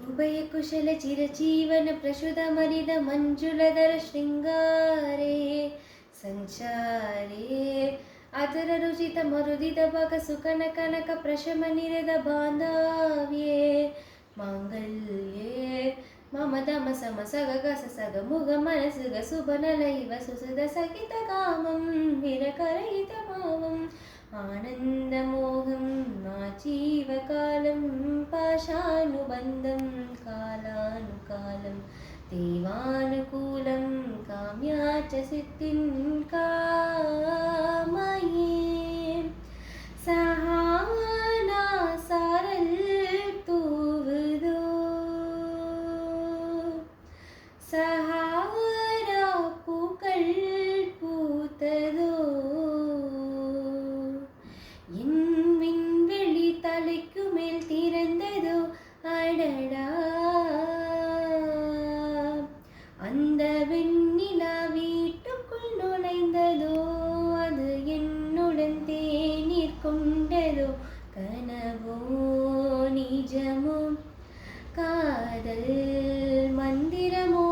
उभयकुशल चिरजीवन प्रसुत मरिद मंजुलधर श्रृंगारे संचारे आदर रुचित मरुदित भग सुकन कनक प्रशम निरद बांधव्ये मांगल्ये मम दम सम सग गस सग मुग मनस ग सुबनलैव सुसुद सहित कामं विरकरहित भावम् आनन्दमोहं आजीवकालं पाशानुबन्धं कालानुकालं देवानुकूलं काम्या च सिद्धिं कामये सहाना सारल तूवदो सहारा पूक्கள் பூத்ததோ என் விண்வெளி தலைக்கு மேல் திறந்ததோ அடடா அந்த வெண்ணிலா வீட்டுக்குள் நுழைந்ததோ அது என்னுடன் தேநீர் கொண்டதோ கனவோ நிஜமோ காதல் மந்திரமோ